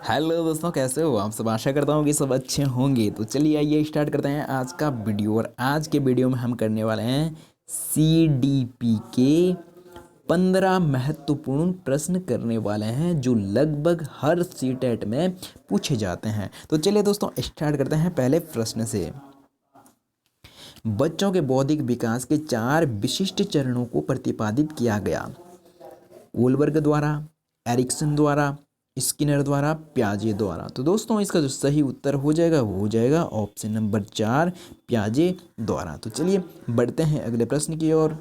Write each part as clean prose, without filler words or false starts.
Hello दोस्तों, कैसे हो आप सब। आशा करता हूँ कि सब अच्छे होंगे। तो चलिए आइए स्टार्ट करते हैं आज का वीडियो। और आज के वीडियो में हम करने वाले हैं सीडीपी के 15 महत्वपूर्ण प्रश्न करने वाले हैं जो लगभग हर सीटेट में पूछे जाते हैं। तो चलिए दोस्तों स्टार्ट करते हैं पहले प्रश्न से। बच्चों के बौद्धिक विकास के 4 विशिष्ट चरणों को प्रतिपादित किया गया। वोलबर्ग द्वारा, एरिक्सन द्वारा, स्किनर द्वारा, पियाजे द्वारा। तो दोस्तों इसका जो सही उत्तर हो जाएगा वो हो जाएगा ऑप्शन नंबर 4, पियाजे द्वारा। तो चलिए बढ़ते हैं अगले प्रश्न की ओर।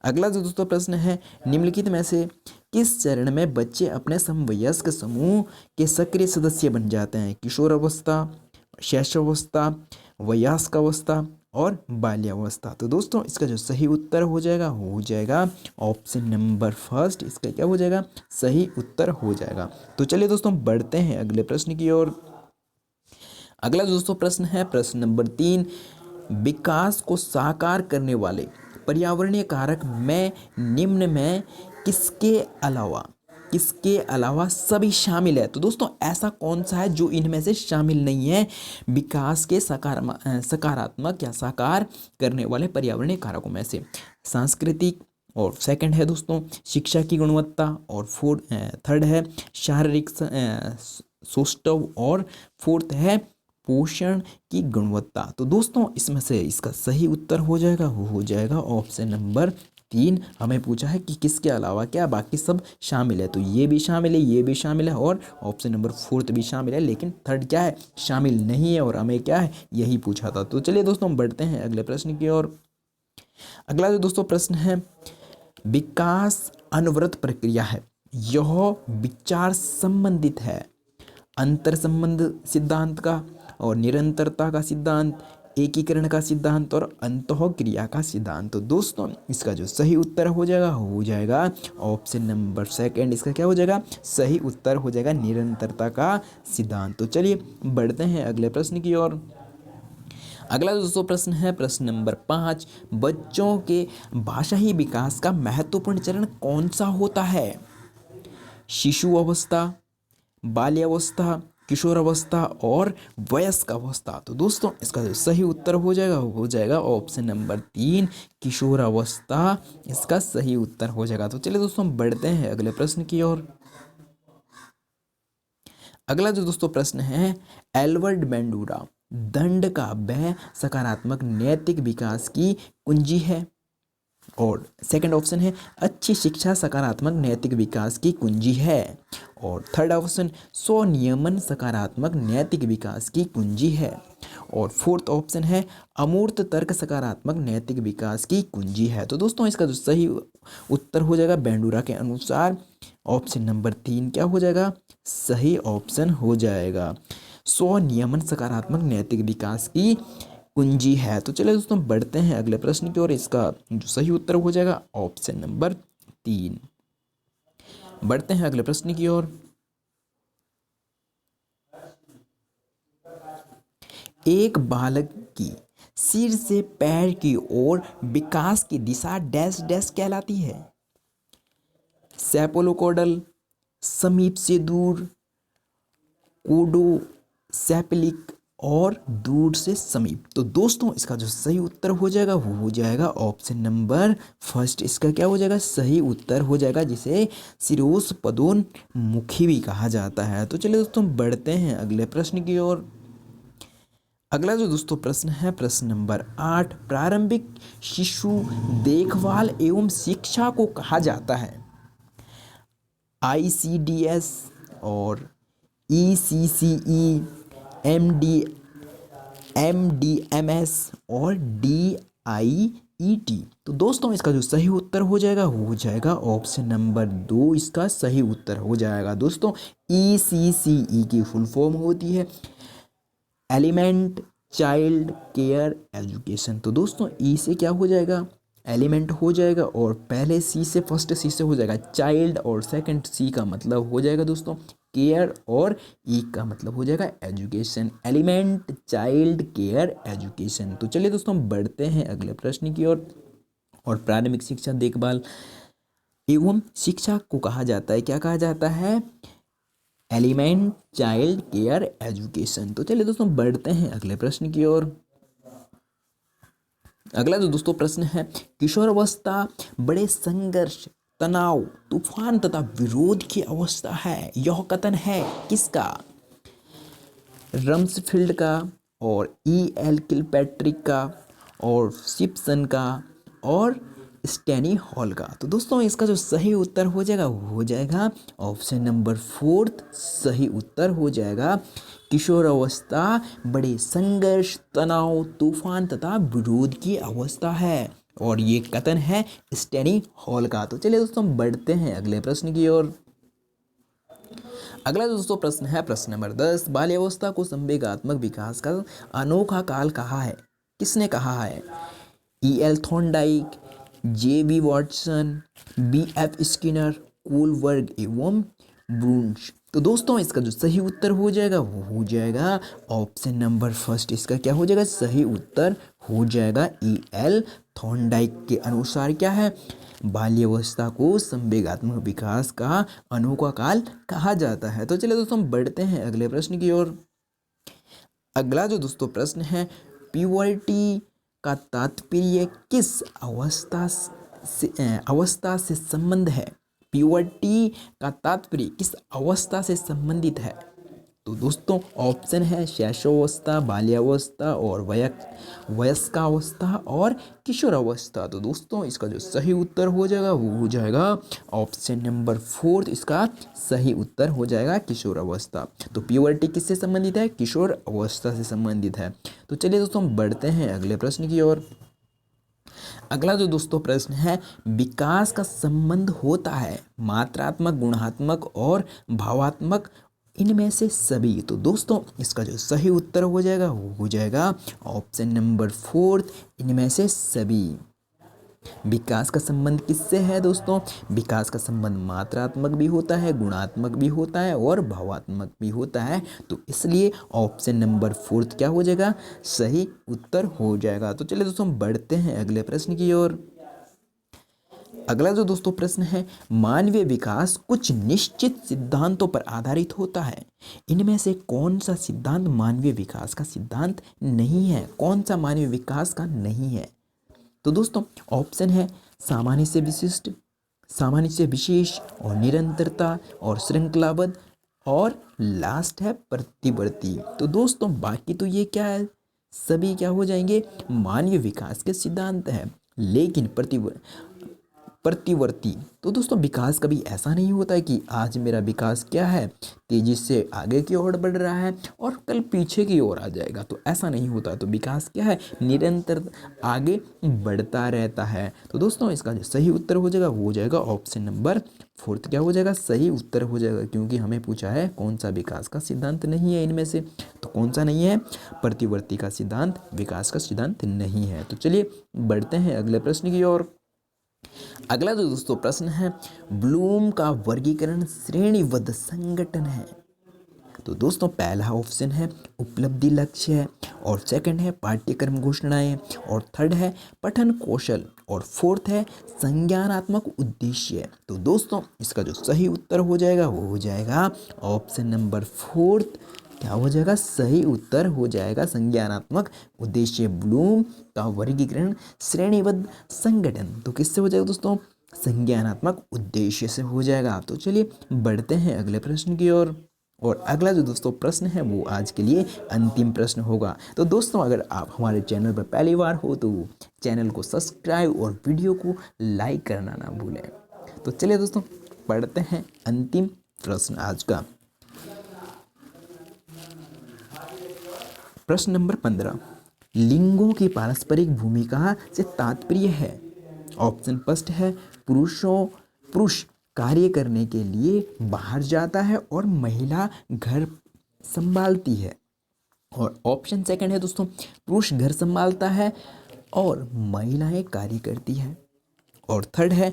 अगला जो दोस्तों प्रश्न है, निम्नलिखित में से किस चरण में बच्चे अपने समवयस्क समूह के सक्रिय सदस्य बन जाते हैं? किशोर अवस्था, शैशवावस्था, वयस्क अवस्था और बाल्यावस्था। तो दोस्तों इसका जो सही उत्तर हो जाएगा वो हो जाएगा ऑप्शन नंबर फर्स्ट। इसका क्या हो जाएगा? सही उत्तर हो जाएगा। तो चलिए दोस्तों बढ़ते हैं अगले प्रश्न की ओर। अगला दोस्तों प्रश्न है प्रश्न नंबर 3। विकास को साकार करने वाले पर्यावरणीय कारक में निम्न में किसके अलावा सभी शामिल है? तो दोस्तों ऐसा कौन सा है जो इनमें से शामिल नहीं है विकास के सकारात्मक या साकार करने वाले पर्यावरणीय कारकों में से? सांस्कृतिक, और सेकंड है दोस्तों शिक्षा की गुणवत्ता, और थर्ड है शारीरिक सौष्ठव, और फोर्थ है पोषण की गुणवत्ता। तो दोस्तों इसमें से इसका सही उत्तर हो जाएगा वो हो जाएगा ऑप्शन नंबर 3। हमें पूछा है कि किसके अलावा क्या बाकी सब शामिल है, तो ये भी शामिल है, ये भी शामिल है, और ऑप्शन नंबर 4 भी शामिल है, लेकिन थर्ड क्या है? शामिल नहीं है। और हमें क्या है? यही पूछा था। तो चलिए दोस्तों बढ़ते हैं अगले प्रश्न की ओर। अगला जो दोस्तों प्रश्न है, विकास अनवरत प्रक्रिया है, यह विचार संबंधित है अंतर संबंध सिद्धांत का, और निरंतरता का सिद्धांत, एकीकरण का सिद्धांत, और अंतःक्रिया का सिद्धांत। तो दोस्तों इसका जो सही उत्तर हो जाएगा ऑप्शन नंबर सेकंड। इसका क्या हो जाएगा? सही उत्तर हो जाएगा निरंतरता का सिद्धांत। तो चलिए बढ़ते हैं अगले प्रश्न की ओर। अगला दोस्तों प्रश्न है प्रश्न नंबर 5। बच्चों के भाषाई विकास का महत्वपूर्ण चरण कौन सा होता है? शिशु अवस्था, बाल्यावस्था, किशोर अवस्था और वयस्क अवस्था। तो दोस्तों इसका जो सही उत्तर हो जाएगा ऑप्शन नंबर 3, किशोर अवस्था। इसका सही उत्तर हो जाएगा। तो चलिए दोस्तों बढ़ते हैं अगले प्रश्न की ओर। अगला जो दोस्तों प्रश्न है, एल्बर्ट बेंडूरा दंड का वह सकारात्मक नैतिक विकास की कुंजी है। और सेकंड ऑप्शन है अच्छी शिक्षा सकारात्मक नैतिक विकास की कुंजी है। और थर्ड ऑप्शन स्वनियमन सकारात्मक नैतिक विकास की कुंजी है। और फोर्थ ऑप्शन है अमूर्त तर्क सकारात्मक नैतिक विकास की कुंजी है। तो दोस्तों इसका जो सही उत्तर हो जाएगा बेंडूरा के अनुसार ऑप्शन नंबर 3 क्या हो जाएगा? सही ऑप्शन हो जाएगा। स्वनियमन सकारात्मक नैतिक विकास की कुंजी है। तो चलिए दोस्तों बढ़ते हैं अगले प्रश्न की ओर। इसका जो सही उत्तर हो जाएगा ऑप्शन नंबर 3। बढ़ते हैं अगले प्रश्न की ओर। एक बालक की सिर से पैर की ओर विकास की दिशा डैश डैश कहलाती है? सेपोलोकोडल, समीप से दूर, कोडोसेप्लिक, और दूर से समीप। तो दोस्तों इसका जो सही उत्तर हो जाएगा वो हो जाएगा ऑप्शन नंबर फर्स्ट। इसका क्या हो जाएगा? सही उत्तर हो जाएगा, जिसे सिरोस पदोन्मुखी भी कहा जाता है। तो चलिए दोस्तों बढ़ते हैं अगले प्रश्न की ओर। अगला जो दोस्तों प्रश्न है प्रश्न नंबर 8। प्रारंभिक शिशु देखभाल एवं शिक्षा को कहा जाता है? ICDS, और ECCE, MDMS, और DIET। तो दोस्तों इसका जो सही उत्तर हो जाएगा वो हो जाएगा ऑप्शन नंबर 2। इसका सही उत्तर हो जाएगा। दोस्तों ECCE की फुल फॉर्म होती है एलिमेंट चाइल्ड केयर एजुकेशन। तो दोस्तों ई से क्या हो जाएगा? एलिमेंट हो जाएगा, और पहले सी से फर्स्ट सी से हो जाएगा चाइल्ड, और सेकंड सी का मतलब हो जाएगा दोस्तों केयर, और ई का मतलब हो जाएगा education. Element child care education. तो चलिए दोस्तों बढ़ते हैं अगले प्रश्न की ओर। और प्राथमिक शिक्षा देखभाल एवं शिक्षा को कहा जाता है, क्या कहा जाता है? Element child care education. तो चलिए दोस्तों बढ़ते हैं अगले प्रश्न की ओर। अगला जो दोस्तों प्रश्न है, किशोरावस्था बड़े संघर्ष, तनाव, तूफान तथा विरोध की अवस्था है। यह कथन है किसका? रम्सफील्ड का और E.L. किलपैट्रिक का और सिप्सन का और स्टैनी हॉल का। तो दोस्तों इसका जो सही उत्तर हो जाएगा वो हो जाएगा ऑप्शन नंबर 4 सही उत्तर हो जाएगा। किशोरावस्था बड़े संघर्ष, तनाव, तूफान तथा विरोध की अवस्था है और ये कथन है स्टैनी हॉल का। तो चलिए दोस्तों बढ़ते हैं अगले प्रश्न की ओर। अगला दोस्तों प्रश्न है प्रश्न नंबर 10, बाल्यावस्था को संवेगात्मक विकास का अनोखा काल कहा है। किसने कहा है? E.L. Thorndike, J.B. Watson, B.F. Skinner, Kohlberg एवं ब्रूंश। तो दोस्तों इसका जो सही उत्तर हो जाएगा वो हो जाएगा ऑप्शन नंबर 1। इसका क्या हो जाएगा? सही उत्तर हो जाएगा E.L. थॉर्नडाइक के अनुसार क्या है? बाल्यावस्था को संवेगात्मक विकास का अनोखा काल कहा जाता है। तो चलिए दोस्तों बढ़ते हैं अगले प्रश्न की ओर। अगला जो दोस्तों प्रश्न है, प्यूबर्टी का तात्पर्य किस अवस्था से संबंध है? प्यूबर्टी का तात्पर्य किस अवस्था से संबंधित है? तो दोस्तों ऑप्शन है शैशवावस्था, बाल्यावस्था और वयस्कावस्था और किशोरावस्था। तो दोस्तों इसका जो सही उत्तर हो जाएगा वो हो जाएगा ऑप्शन नंबर 4। इसका सही उत्तर हो जाएगा किशोरावस्था। तो प्यूबर्टी किससे संबंधित है? किशोर अवस्था से संबंधित है। तो चलिए दोस्तों बढ़ते हैं अगले प्रश्न की ओर। अगला जो दोस्तों प्रश्न है, विकास का संबंध होता है मात्रात्मक, गुणात्मक और भावात्मक, इनमें से सभी। तो दोस्तों इसका जो सही उत्तर हो जाएगा वो हो जाएगा ऑप्शन नंबर 4 इनमें से सभी। विकास का संबंध किससे है दोस्तों? विकास का संबंध मात्रात्मक भी होता है, गुणात्मक भी होता है और भावात्मक भी होता है। तो इसलिए ऑप्शन नंबर 4 क्या हो जाएगा? सही उत्तर हो जाएगा। तो चलिए दोस्तों बढ़ते हैं अगले प्रश्न की ओर। अगला जो दोस्तों प्रश्न है, मानवीय विकास कुछ निश्चित सिद्धांतों पर आधारित होता है। इनमें से कौन सा सिद्धांत मानवीय विकास का सिद्धांत नहीं है? कौन सा मानवीय विकास का नहीं है? तो दोस्तों ऑप्शन है सामान्य से विशिष्ट, सामान्य से विशेष और निरंतरता और श्रृंखलाबद्ध और लास्ट है प्रतिवर्ती। तो दोस्तों बाकी तो ये क्या है, सभी क्या हो जाएंगे? मानवीय विकास के सिद्धांत है। लेकिन प्रतिवर्ती, तो दोस्तों विकास कभी ऐसा नहीं होता है कि आज मेरा विकास क्या है, तेजी से आगे की ओर बढ़ रहा है और कल पीछे की ओर आ जाएगा। तो ऐसा नहीं होता। तो विकास क्या है? निरंतर आगे बढ़ता रहता है। तो दोस्तों इसका जो सही उत्तर हो जाएगा वो हो जाएगा ऑप्शन नंबर 4 क्या हो जाएगा? सही उत्तर हो जाएगा, क्योंकि हमें पूछा है कौन सा विकास का सिद्धांत नहीं है इनमें से। तो कौन सा नहीं है? प्रतिवर्ती का सिद्धांत विकास का सिद्धांत नहीं है। तो चलिए बढ़ते हैं अगले प्रश्न की ओर। अगला जो दोस्तों प्रश्न है, ब्लूम का वर्गीकरण श्रेणीबद्ध संगठन है। तो दोस्तों पहला ऑप्शन है उपलब्धि लक्ष्य है और सेकंड है पाठ्यक्रम घोषणाएं और थर्ड है पठन कौशल और फोर्थ है संज्ञानात्मक उद्देश्य। तो दोस्तों इसका जो सही उत्तर हो जाएगा वो हो जाएगा ऑप्शन नंबर 4 क्या हो जाएगा? सही उत्तर हो जाएगा संज्ञानात्मक उद्देश्य। ब्लूम का वर्गीकरण श्रेणीबद्ध संगठन तो किससे हो जाएगा दोस्तों? संज्ञानात्मक उद्देश्य से हो जाएगा। तो चलिए बढ़ते हैं अगले प्रश्न की ओर। और अगला जो दोस्तों प्रश्न है वो आज के लिए अंतिम प्रश्न होगा। तो दोस्तों अगर आप हमारे चैनल पर पहली बार हो तो चैनल को सब्सक्राइब और वीडियो को लाइक करना ना भूलें। तो चलिए दोस्तों पढ़ते हैं अंतिम प्रश्न आज का। प्रश्न नंबर 15, लिंगों की पारस्परिक भूमिका से तात्पर्य है। ऑप्शन फर्स्ट है पुरुष कार्य करने के लिए बाहर जाता है और महिला घर संभालती है। और ऑप्शन सेकंड है दोस्तों पुरुष घर संभालता है और महिलाएं कार्य करती है। और थर्ड है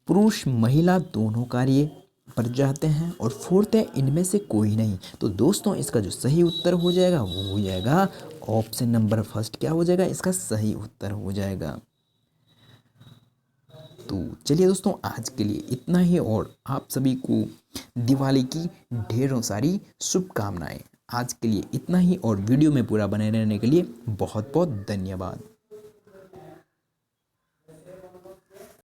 पुरुष महिला दोनों कार्य पर जाते हैं। और फोर्थ है इनमें से कोई नहीं। तो दोस्तों इसका जो सही उत्तर हो जाएगा वो हो जाएगा ऑप्शन नंबर फर्स्ट क्या हो जाएगा? इसका सही उत्तर हो जाएगा। तो चलिए दोस्तों आज के लिए इतना ही और आप सभी को दिवाली की ढेरों सारी शुभकामनाएं। आज के लिए इतना ही और वीडियो में पूरा बने रहने के लिए बहुत बहुत धन्यवाद।